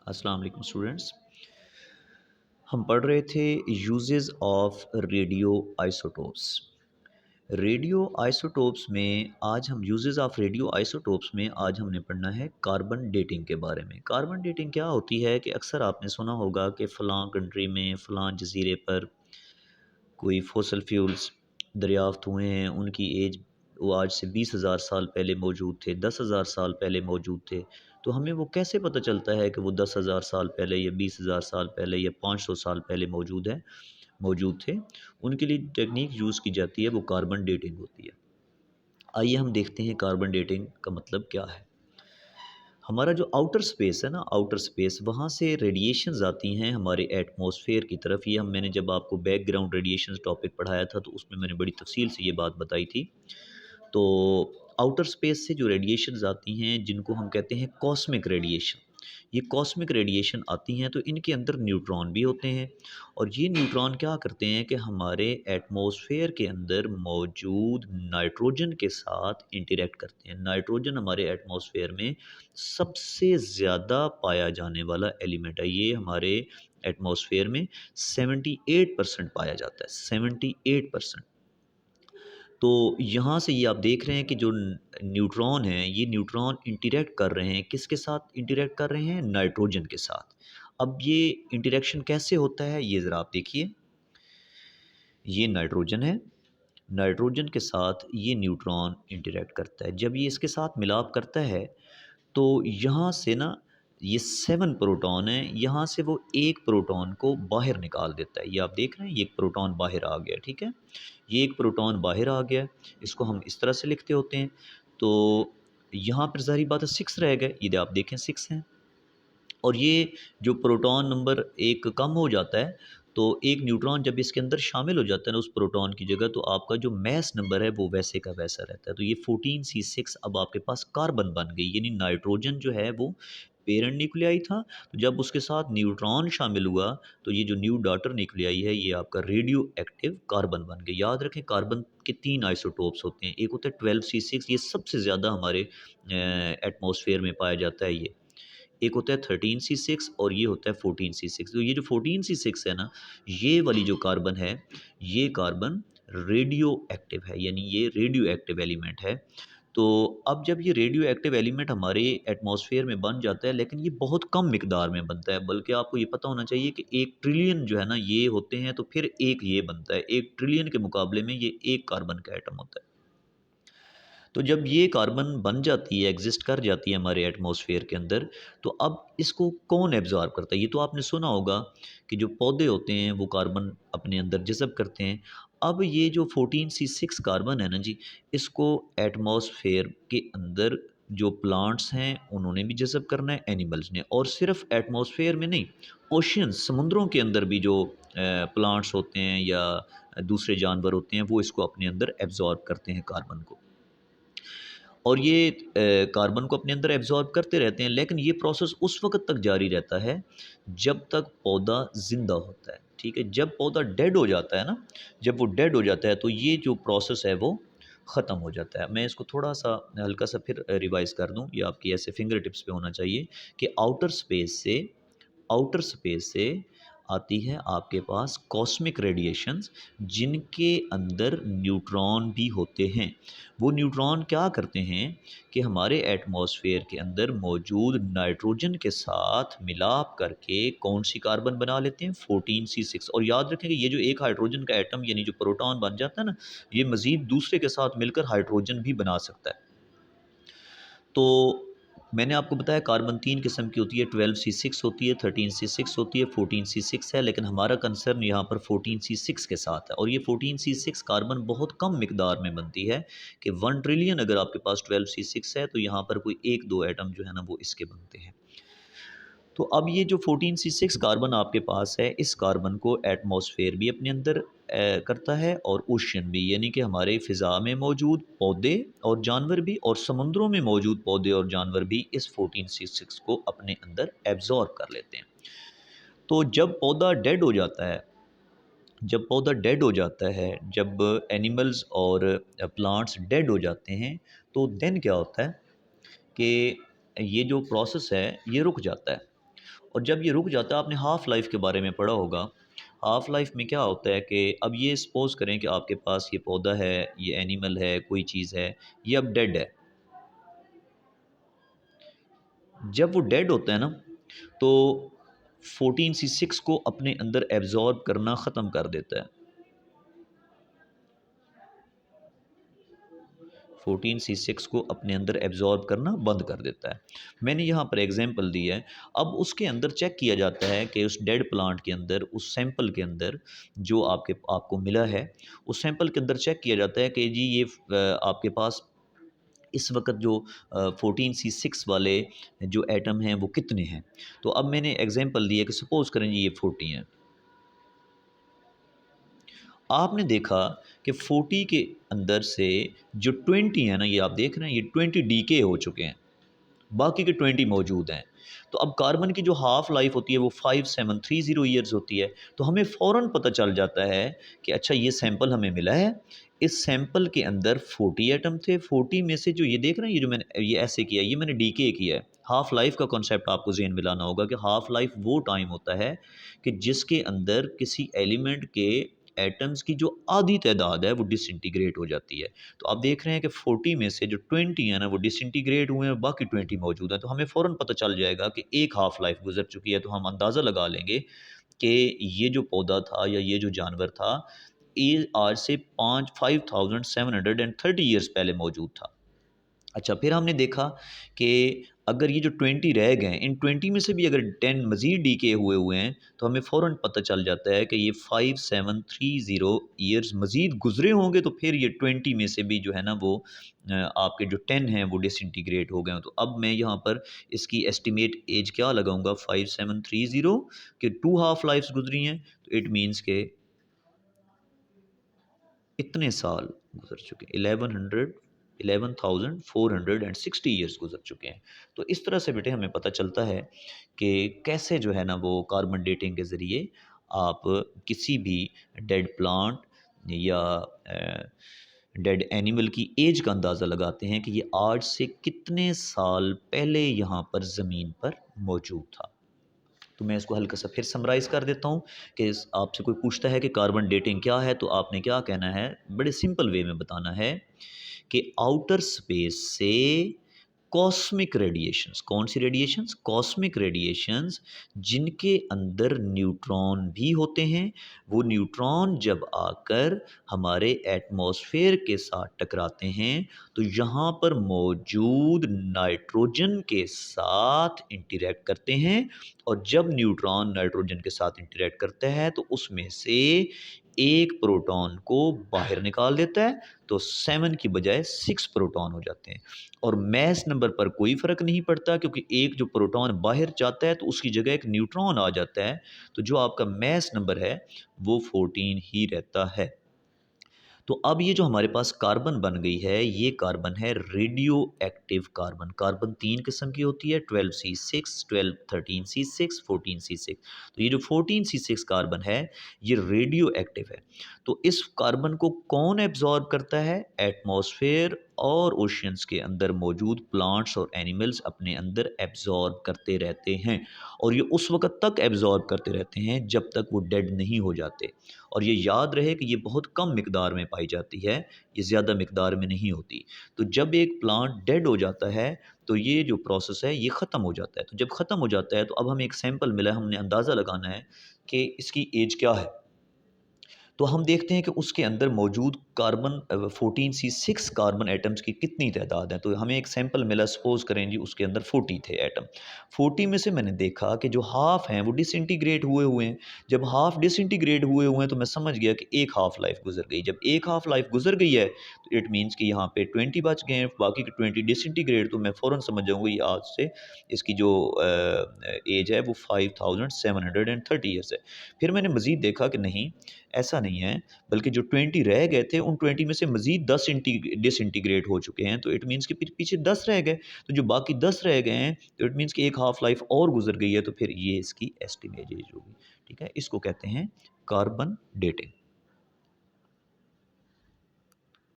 अस्सलाम वालेकुम स्टूडेंट्स। हम पढ़ रहे थे uses of radio isotopes. Radio isotopes में आज हम यूजेस ऑफ रेडियो आइसोटोप्स में आज हमने पढ़ना है कार्बन डेटिंग के बारे में। कार्बन डेटिंग क्या होती है कि अक्सर आपने सुना होगा कि फ़लाँ कंट्री में फ़लाँ जज़ीरे पर कोई फॉसल फ्यूल्स दरियाफ़्त हुए हैं, उनकी एज वो आज से 20,000 साल पहले मौजूद थे, 10,000 साल पहले मौजूद थे। तो हमें वो कैसे पता चलता है कि वो 10,000 साल पहले या 20,000 साल पहले या 500 साल पहले मौजूद थे? उनके लिए टेक्नीक यूज़ की जाती है, वो कार्बन डेटिंग होती है। आइए हम देखते हैं कार्बन डेटिंग का मतलब क्या है। हमारा जो आउटर स्पेस है ना, आउटर स्पेस, वहाँ से रेडिएशंस आती हैं हमारे एटमॉस्फेयर की तरफ। ये मैंने जब आपको बैकग्राउंड रेडिएशंस टॉपिक पढ़ाया था तो उसमें मैंने बड़ी तफसील से ये बात बताई थी। तो आउटर स्पेस से जो रेडिएशंस आती हैं जिनको हम कहते हैं कॉस्मिक रेडिएशन, ये कॉस्मिक रेडिएशन आती हैं तो इनके अंदर न्यूट्रॉन भी होते हैं। और ये न्यूट्रॉन क्या करते हैं कि हमारे एटमॉस्फेयर के अंदर मौजूद नाइट्रोजन के साथ इंटरेक्ट करते हैं। नाइट्रोजन हमारे एटमॉस्फेयर में सबसे ज़्यादा पाया जाने वाला एलिमेंट है। ये हमारे एटमॉस्फेयर में 78% पाया जाता है, 78%। तो यहाँ से ये आप देख रहे हैं कि जो न्यूट्रॉन हैं, ये न्यूट्रॉन इंटरैक्ट कर रहे हैं, किसके साथ इंटरैक्ट कर रहे हैं? नाइट्रोजन के साथ। अब ये इंटरैक्शन कैसे होता है, ये ज़रा आप देखिए। ये नाइट्रोजन है, नाइट्रोजन के साथ ये न्यूट्रॉन इंटरैक्ट करता है। जब ये इसके साथ मिलाप करता है, तो यहाँ से ना ये 7 प्रोटॉन हैं, यहाँ से वो 1 प्रोटॉन को बाहर निकाल देता है। ये आप देख रहे हैं, ये 1 प्रोटॉन बाहर आ गया, ठीक है? ये 1 प्रोटॉन बाहर आ गया, इसको हम इस तरह से लिखते होते हैं। तो यहाँ पर ज़ाहिर बात है 6 रह गए, ये आप देखें 6 हैं। और ये जो प्रोटॉन नंबर 1 कम हो जाता है, तो एक न्यूट्रॉन जब इसके अंदर शामिल हो जाता है ना उस प्रोटॉन की जगह, तो आपका जो मास नंबर है वो वैसे का वैसा रहता है। तो ये 14C6 अब आपके पास कार्बन बन गई, यानी नाइट्रोजन जो है वो पेरेंट न्यूक्लियाई था। तो जब उसके साथ न्यूट्रॉन शामिल हुआ, तो ये जो न्यू डॉटर न्यूक्लियाई है, ये आपका रेडियो एक्टिव कार्बन बन गई। याद रखें, कार्बन के 3 आइसोटोप्स होते हैं। एक होता है 12C6, ये सबसे ज़्यादा हमारे एटमॉस्फेयर में पाया जाता है ये। एक होता है 13C6 और ये होता है 14C6। तो ये जो 14C6 है ना, ये वाली जो कार्बन है, ये कार्बन रेडियो एक्टिव है, यानी ये रेडियो एक्टिव एलिमेंट है। तो अब जब ये रेडियो एक्टिव एलिमेंट हमारे एटमॉस्फेयर में बन जाता है, लेकिन ये बहुत कम मिकदार में बनता है, बल्कि आपको ये पता होना चाहिए कि 1 ट्रिलियन जो है ना ये होते हैं, तो फिर एक ये बनता है। 1 ट्रिलियन के मुकाबले में ये 1 कार्बन का एटम होता है। तो जब ये कार्बन बन जाती है, एग्ज़िस्ट कर जाती है हमारे एटमॉस्फेयर के अंदर, तो अब इसको कौन एब्ज़ॉर्ब करता है? ये तो आपने सुना होगा कि जो पौधे होते हैं, वो कार्बन अपने अंदर जज़ब करते हैं। अब ये जो 14C6 कार्बन है ना जी, इसको एटमॉस्फेयर के अंदर जो प्लांट्स हैं, उन्होंने भी जज़ब करना है, एनिमल्स ने। और सिर्फ़ एटमॉस्फेयर में नहीं, ओशियंस, समुद्रों के अंदर भी जो प्लांट्स होते हैं या दूसरे जानवर होते हैं, वो इसको अपने अंदर एब्ज़ॉर्ब करते हैं कार्बन को। और ये कार्बन को अपने अंदर एब्ज़ॉर्ब करते रहते हैं, लेकिन ये प्रोसेस उस वक़्त तक जारी रहता है जब तक पौधा ज़िंदा होता है, ठीक है? जब पौधा डेड हो जाता है ना, जब वो डेड हो जाता है, तो ये जो प्रोसेस है वो ख़त्म हो जाता है। मैं इसको थोड़ा-सा हल्का-सा फिर रिवाइज़ कर दूँ, ये आपकी ऐसे फिंगर टिप्स पे होना चाहिए कि आउटर स्पेस से आती है आपके पास कॉस्मिक रेडिएशंस, जिनके अंदर न्यूट्रॉन भी होते हैं। वो न्यूट्रॉन क्या करते हैं कि हमारे एटमॉस्फेयर के अंदर मौजूद नाइट्रोजन के साथ मिलाप करके कौन सी कार्बन बना लेते हैं? 14C6। और याद रखें कि ये जो एक हाइड्रोजन का एटम यानी जो प्रोटॉन बन जाता है ना, ये मज़ीद दूसरे के साथ मिलकर हाइड्रोजन भी बना सकता है। तो मैंने आपको बताया कार्बन 3 किस्म की होती है, 12C6 होती है, 13C6 होती है, 14C6 है, लेकिन हमारा कंसर्न यहाँ पर 14C6 के साथ है। और ये 14C6 कार्बन बहुत कम मिकदार में बनती है कि 1 ट्रिलियन अगर आपके पास 12C6 है, तो यहाँ पर कोई 1-2 एटम जो है ना वो इसके बनते हैं। तो अब ये जो 14C6 कार्बन आपके पास है, इस कार्बन को एटमॉस्फेयर भी अपने अंदर करता है और ओशन भी, यानी कि हमारे फ़िज़ा में मौजूद पौधे और जानवर भी, और समुद्रों में मौजूद पौधे और जानवर भी इस 14C6 को अपने अंदर एब्ज़ॉर्ब कर लेते हैं। तो जब पौधा डेड हो जाता है, जब एनिमल्स और प्लांट्स डेड हो जाते हैं, तो देन क्या होता है कि ये जो प्रोसेस है, ये रुक जाता है। और जब ये रुक जाता है, आपने हाफ़ लाइफ़ के बारे में पढ़ा होगा। हाफ़ लाइफ़ में क्या होता है कि अब ये सपोज़ करें कि आपके पास ये पौधा है, ये एनिमल है, कोई चीज़ है, ये अब डेड है। जब वो डेड होता है ना, तो 14C6 को अपने अंदर एब्ज़ॉर्ब करना ख़त्म कर देता है। 14C6 को अपने अंदर एब्ज़ॉर्ब करना बंद कर देता है। मैंने यहाँ पर एग्ज़ाम्पल दी है। अब उसके अंदर चेक किया जाता है कि उस डेड प्लांट के अंदर, उस सैंपल के अंदर जो आपको मिला है, उस सैंपल के अंदर चेक किया जाता है कि जी ये आपके पास इस वक़्त जो 14C6 वाले जो एटम हैं वो कितने हैं। तो अब मैंने एग्ज़ाम्पल दी है कि सपोज़ करें जी ये 40 हैं। आपने देखा कि 40 के अंदर से जो 20 है ना, ये आप देख रहे हैं, ये 20 डीके हो चुके हैं, बाकी के 20 मौजूद हैं। तो अब कार्बन की जो हाफ़ लाइफ होती है वो 5730 ईयर्स होती है। तो हमें फ़ौरन पता चल जाता है कि अच्छा ये सैंपल हमें मिला है, इस सैंपल के अंदर 40 एटम थे। 40 में से जो ये देख रहे हैं, ये जो मैंने ये ऐसे किया है, ये मैंने डीके किया है। हाफ़ लाइफ का कॉन्सेप्ट आपको ज़हन में लाना होगा कि हाफ़ लाइफ वो टाइम होता है कि जिसके अंदर किसी एलिमेंट के एटम्स की जो आधी तादाद है वो डिसइंटीग्रेट हो जाती है। तो आप देख रहे हैं कि 40 में से जो 20 है ना वो डिसइंटीग्रेट हुए हैं, बाकी 20 मौजूद हैं। तो हमें फ़ौरन पता चल जाएगा कि एक हाफ़ लाइफ गुज़र चुकी है। तो हम अंदाज़ा लगा लेंगे कि ये जो पौधा था या ये जो जानवर था, ये आज से 5730 ईयर्स पहले मौजूद था। अच्छा, फिर हमने देखा कि अगर ये जो 20 रह गए, इन 20 में से भी अगर 10 मज़ीद डीके हुए हैं, तो हमें फ़ौरन पता चल जाता है कि ये 5730 ईयर्स मज़ीद गुज़रे होंगे, तो फिर ये 20 में से भी जो है ना वो आपके जो 10 हैं वो डिसइंटीग्रेट हो गए हों। तो अब मैं यहाँ पर इसकी एस्टिमेट एज क्या लगाऊँगा, 5730 कि 2 हाफ़ लाइफ़्स गुज़री हैं, तो इट मीन्स के इतने साल गुज़र चुके हैं, 11,460 ईयर्स गुज़र चुके हैं। तो इस तरह से बेटे हमें पता चलता है कि कैसे जो है ना वो कार्बन डेटिंग के ज़रिए आप किसी भी डेड प्लांट या डेड एनिमल की एज का अंदाज़ा लगाते हैं कि ये आज से कितने साल पहले यहाँ पर ज़मीन पर मौजूद था। तो मैं इसको हल्का सा फिर समराइज़ कर देता हूँ कि आपसे कोई पूछता है कि कार्बन डेटिंग क्या है, तो आपने क्या कहना है, बड़े सिंपल वे में बताना है कि आउटर स्पेस से कॉस्मिक रेडिएशंस, कौन सी रेडिएशंस, कॉस्मिक रेडिएशंस, जिनके अंदर न्यूट्रॉन भी होते हैं, वो न्यूट्रॉन जब आकर हमारे एटमॉस्फेयर के साथ टकराते हैं तो यहाँ पर मौजूद नाइट्रोजन के साथ इंटरेक्ट करते हैं, और जब न्यूट्रॉन नाइट्रोजन के साथ इंटरेक्ट करता है तो उसमें से एक प्रोटॉन को बाहर निकाल देता है, तो 7 की बजाय 6 प्रोटॉन हो जाते हैं। और मैस नंबर पर कोई फ़र्क नहीं पड़ता, क्योंकि एक जो प्रोटॉन बाहर जाता है तो उसकी जगह एक न्यूट्रॉन आ जाता है, तो जो आपका मैस नंबर है वो 14 ही रहता है। तो अब ये जो हमारे पास कार्बन बन गई है, ये कार्बन है रेडियो एक्टिव कार्बन। कार्बन 3 किस्म की होती है, 12C6, 12 13C6, 14C6। तो ये जो 14C6 कार्बन है, ये रेडियो एक्टिव है। तो इस कार्बन को कौन एब्जॉर्ब करता है? एटमॉस्फेयर और ओशियंस के अंदर मौजूद प्लांट्स और एनिमल्स अपने अंदर एब्जॉर्ब करते रहते हैं, और ये उस वक़्त तक एब्जॉर्ब करते रहते हैं जब तक वो डेड नहीं हो जाते। और ये याद रहे कि ये बहुत कम मिकदार में पाई जाती है, ये ज़्यादा मिकदार में नहीं होती। तो जब एक प्लांट डेड हो जाता है, तो ये जो प्रोसेस है ये ख़त्म हो जाता है। तो जब ख़त्म हो जाता है तो अब हमें एक सैंपल मिला है, हमने अंदाज़ा लगाना है कि इसकी एज क्या है। तो हम देखते हैं कि उसके अंदर मौजूद कार्बन 14C6 कार्बन एटम्स की कितनी तादाद है। तो हमें एक सैंपल मिला, सपोज़ करें जी उसके अंदर 40 थे एटम। 40 में से मैंने देखा कि जो हाफ़ हैं वो डिसइंटीग्रेट हुए हैं। जब हाफ़ डिसइंटीग्रेट हुए हैं तो मैं समझ गया कि एक हाफ़ लाइफ़ गुज़र गई। जब एक हाफ़ लाइफ़ गुज़र गई है तो इट मीन्स कि यहाँ पे 20 बच गए हैं, बाकी के 20 डिसइंटीग्रेट। तो मैं फ़ौरन समझ जाऊँगा ये आज से इसकी जो एज है वो 5730 ईयर्स है। फिर मैंने मज़ीद देखा कि नहीं, ऐसा नहीं है, बल्कि जो 20 रह गए थे उन 20 में से मज़ीद 10 डिसइंटीग्रेट हो चुके हैं, तो इट मीन्स कि फिर पीछे 10 रह गए। तो जो बाकी 10 रह गए हैं तो इट मीन्स कि एक हाफ़ लाइफ़ और गुज़र गई है, तो फिर ये इसकी एस्टिमेट एज होगी। ठीक है? इसको कहते हैं कार्बन डेटिंग।